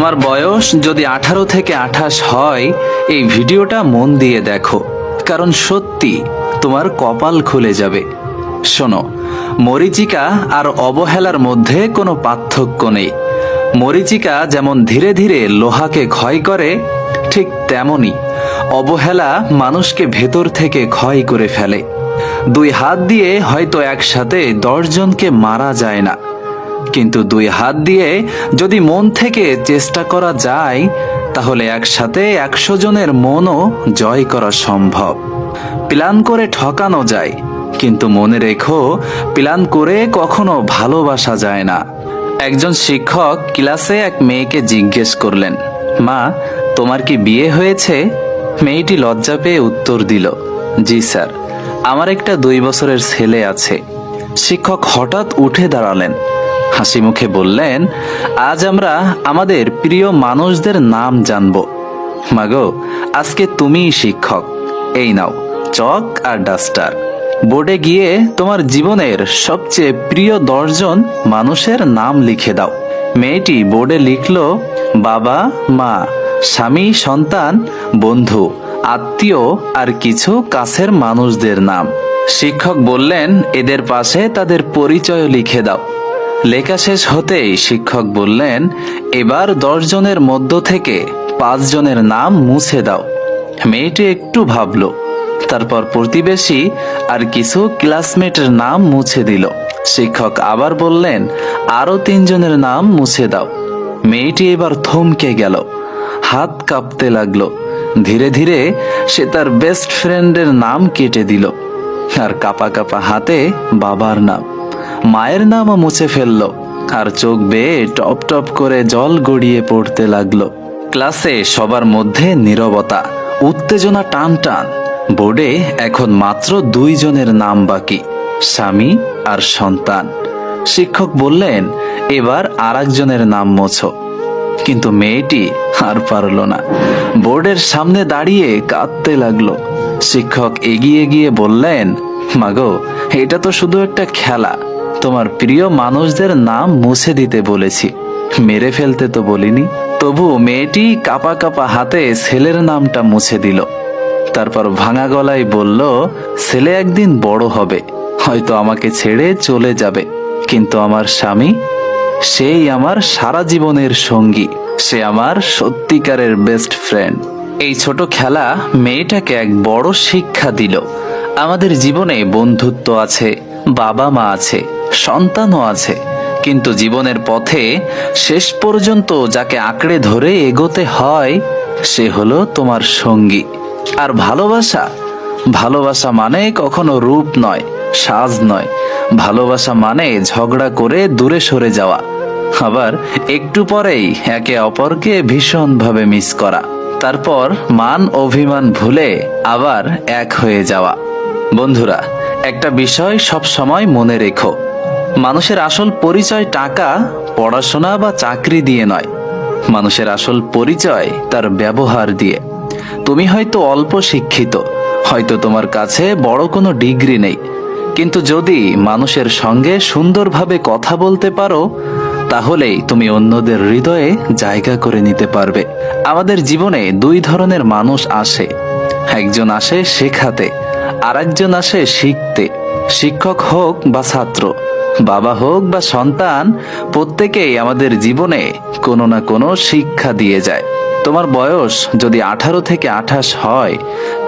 তোমার বয়স যদি 18 থেকে 28 হয়, এই ভিডিওটা মন দিয়ে দেখো, কারণ সত্যি তোমার কপাল খুলে যাবে। শোনো, মরীচিকা আর অবহেলার মধ্যে কোনো পার্থক্য নেই। মরীচিকা যেমন ধীরে ধীরে লোহাকে ক্ষয় করে, ঠিক তেমনি অবহেলা মানুষকে ভেতর থেকে ক্ষয় করে ফেলে। 2 হাত দিয়ে হয়তো একসাথে 10 জনকে মারা যায় না, কিন্তু 2 হাত দিয়ে যদি মন থেকে চেষ্টা করা যায়, তাহলে একসাথে 100 জনের মনও জয় করা সম্ভব। প্ল্যান করে ঠকানো যায়, কিন্তু মনে রেখো, প্ল্যান করে কখনো ভালোবাসা যায় না। একজন শিক্ষক ক্লাসে এক মেয়েকে জিজ্ঞেস করলেন, মা, তোমার কি বিয়ে হয়েছে? মেয়েটি লজ্জা পেয়ে উত্তর দিল, জি স্যার, আমার একটা 2 বছরের ছেলে আছে। শিক্ষক হঠাৎ উঠে দাঁড়ালেন, হাসি মুখে বললেন, আজ আমরা আমাদের প্রিয় মানুষদের নাম জানব। মাগো, আজকে তুমিই শিক্ষক। এই নাও চক আর ডাস্টার। বোর্ডে গিয়ে তোমার জীবনের সবচেয়ে প্রিয় 10 জন মানুষের নাম লিখে দাও। মেয়েটি বোর্ডে লিখল বাবা, মা, স্বামী, সন্তান, বন্ধু, আত্মীয় আর কিছু কাছের মানুষদের নাম। শিক্ষক বললেন, এদের পাশে তাদের পরিচয় লিখে দাও। লেখা শেষ হতেই শিক্ষক বললেন, এবার 10 জনের মধ্য থেকে 5 জনের নাম মুছে দাও। মেয়েটি একটু ভাবলো, তারপর প্রতিবেশী আর কিছু ক্লাসমেটের নাম মুছে দিল। শিক্ষক আবার বললেন, আরো 3 জনের নাম মুছে দাও। মেয়েটি এবার থমকে গেল, হাত কাঁপতে লাগলো। ধীরে ধীরে সে তার বেস্ট ফ্রেন্ডের নাম কেটে দিল, আর কাঁপা কাঁপা হাতে বাবার নাম, মায়ের নামও মুছে ফেলল, আর চোখ বেয়ে টপ টপ করে জল গড়িয়ে পড়তে লাগলো। ক্লাসে সবার মধ্যে নীরবতা, উত্তেজনা টান টান। বোর্ডে এখন মাত্র 2 জনের নাম বাকি, স্বামী আর সন্তান। শিক্ষক বললেন, এবার আর একজনের নাম মোছো। কিন্তু মেয়েটি আর পারল না, বোর্ডের সামনে দাঁড়িয়ে কাঁদতে লাগলো। শিক্ষক এগিয়ে গিয়ে বললেন, মাগো, এটা তো শুধু একটা খেলা। তোমার প্রিয় মানুষদের নাম মুছে দিতে বলেছি, মেরে ফেলতে তো বলিনি। তবু মেয়েটি কাঁপা কাঁপা হাতে ছেলের নামটা মুছে দিল। তারপর ভাঙা গলায় বলল, ছেলে একদিন বড় হবে, হয়তো আমাকে ছেড়ে চলে যাবে, কিন্তু আমার স্বামী, সেই আমার সারা জীবনের সঙ্গী, সে আমার সত্যিকারের বেস্ট ফ্রেন্ড। এই ছোট খেলা মেয়েটাকে এক বড় শিক্ষা দিল। আমাদের জীবনে বন্ধুত্ব আছে, বাবা মা আছে, সন্তানও আছে, কিন্তু জীবনের পথে শেষ পর্যন্ত যাকে আঁকড়ে ধরে এগোতে হয়, সে হলো তোমার সঙ্গী। আর ভালোবাসা, ভালোবাসা মানে কখনো রূপ নয়, সাজ নয়। ভালোবাসা মানে ঝগড়া করে দূরে সরে যাওয়া, আবার একটু পরেই একে অপরকে ভীষণভাবে মিস করা, তারপর মান অভিমান ভুলে আবার এক হয়ে যাওয়া। বন্ধুরা, একটা বিষয় সব সময় মনে রেখো, মানুষের আসল পরিচয় টাকা, পড়াশোনা বা চাকরি দিয়ে নয়। মানুষের আসল পরিচয় তার ব্যবহার দিয়ে। তুমি হয়তো অল্প শিক্ষিত, হয়তো তোমার কাছে বড় কোনো ডিগ্রি নেই, কিন্তু যদি মানুষের সঙ্গে সুন্দরভাবে কথা বলতে পারো, তাহলেই তুমি অন্যদের হৃদয়ে জায়গা করে নিতে পারবে। আমাদের জীবনে 2 ধরনের মানুষ আসে, একজন আসে শেখাতে, আর একজন আসে শিখতে। শিক্ষক হোক বা ছাত্র, বাবা হোক বা সন্তান, প্রত্যেকেই আমাদের জীবনে কোনো না কোনো শিক্ষা দিয়ে যায়। তোমার বয়স যদি 18 থেকে 28 হয়,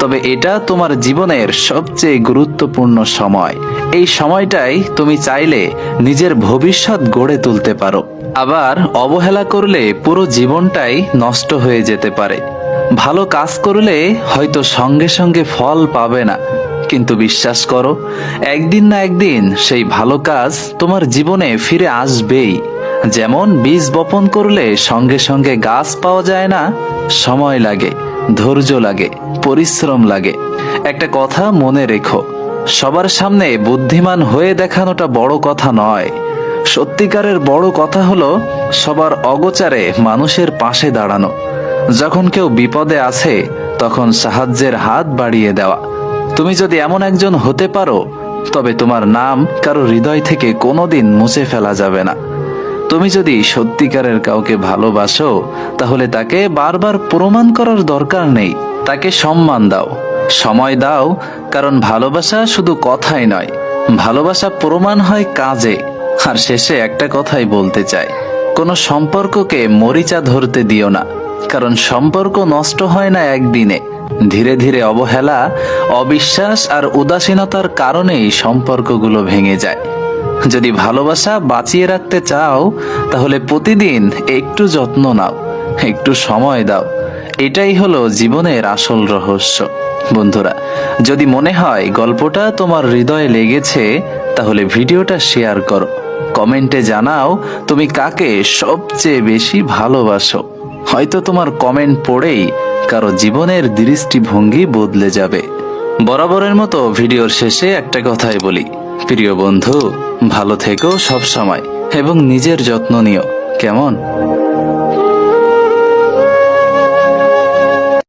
তবে এটা তোমার জীবনের সবচেয়ে গুরুত্বপূর্ণ সময়। এই সময়টাই তুমি চাইলে নিজের ভবিষ্যৎ গড়ে তুলতে পারো। আবার অবহেলা করলে পুরো জীবনটাই নষ্ট হয়ে যেতে পারে। ভালো কাজ করলে হয়তো সঙ্গে সঙ্গে ফল পাবে না, কিন্তু বিশ্বাস করো, একদিন না একদিন সেই ভালো কাজ তোমার জীবনে ফিরে আসবেই। যেমন বীজ বপন করলে সঙ্গে সঙ্গে গাছ পাওয়া যায় না, সময় লাগে, ধৈর্য লাগে, পরিশ্রম লাগে। একটা কথা মনে রেখো, সবার সামনে বুদ্ধিমান হয়ে দেখানোটা বড় কথা নয়। সত্যিকারের বড় কথা হলো সবার অগোচরে মানুষের পাশে দাঁড়ানো। যখন কেউ বিপদে আছে, তখন সাহায্যের হাত বাড়িয়ে দেওয়া। তুমি যদি এমন একজন হতে পারো, তবে তোমার নাম কারো হৃদয় থেকে কোনোদিন মুছে ফেলা যাবে না। তুমি যদি সত্যিকারের কাউকে ভালোবাসো তাহলে তাকে বারবার প্রমাণ করার দরকার নেই। তাকে সম্মান দাও, সময় দাও, কারণ ভালোবাসা শুধু কথাই নয়, ভালোবাসা প্রমাণ হয় কাজে। আর শেষে একটা কথাই বলতে চাই, কোনো সম্পর্ককে মরিচা ধরতে দিও না, কারণ সম্পর্ক নষ্ট হয় না একদিনে। ধীরে ধীরে অবহেলা, অবিশ্বাস আর উদাসীনতার কারণেই সম্পর্কগুলো ভেঙে যায়। যদি ভালোবাসা বাঁচিয়ে রাখতে চাও তাহলে প্রতিদিন একটু যত্ন নাও, একটু সময় দাও। এটাই হলো জীবনের আসল রহস্য। বন্ধুরা, যদি মনে হয় গল্পটা তোমার হৃদয়ে লেগেছে তাহলে ভিডিওটা শেয়ার করো, কমেন্টে জানাও তুমি কাকে সবচেয়ে বেশি ভালোবাসো। হয়তো তোমার কমেন্ট পড়েই কারো জীবনের দৃষ্টিভঙ্গি বদলে যাবে। বরাবরের মতো ভিডিওর শেষে একটা কথাই বলি, প্রিয় বন্ধু, ভালো থেকো সব সময় এবং নিজের যত্ন নিও, কেমন?